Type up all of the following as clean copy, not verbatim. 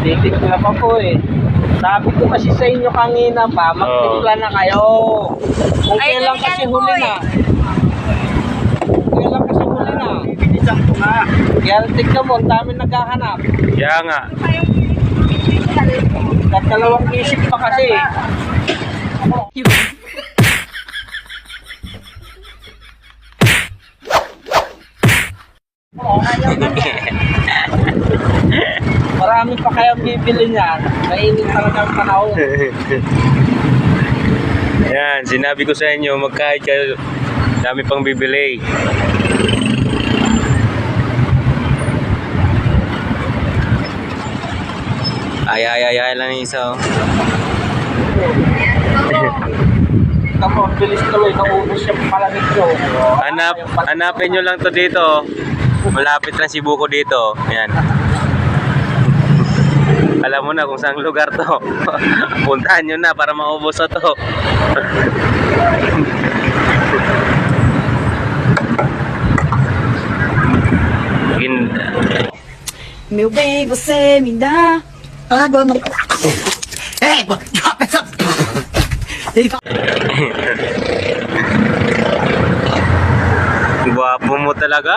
Titikla pa po eh. Sabi ko kasi sa inyo kanina pa, magtimpla na kayo. Kung kailan kasi huli na. Kailan kasi huli na. Bilisan ko nga. Kaya tignan mo, ang dami naghahanap. Kaya nga. Dalawang isip pa kasi. Marami pa kayang bibili niyan. Mainit talaga ang panahon. Yan, sinabi ko sa inyo, magkahit kayo. Dami pang bibili. Ay lang yung isa. Tamo, bilis tuloy. Naubos yung palamig ko. Hanapin nyo lang to dito. Malapit lang si Buko dito. Yan. Alam mo na kung saan lugar to. Puntahan nyo na para maubos na to. Meu bem, você me dá água no... Gwapo mo talaga.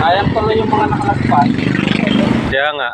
Ayan tuloy yung mga nakalaspan. Kaya nga.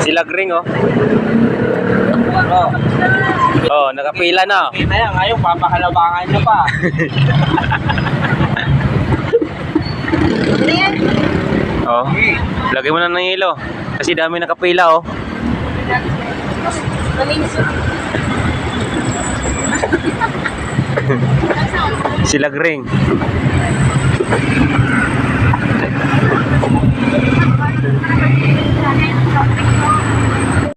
Sila Gring oh. Oh, nakapila na. Kaya ngayon, papakalabangan niya pa. Oh, lagay mo na ng ilo. Kasi dami nakapila oh. Sila Gring.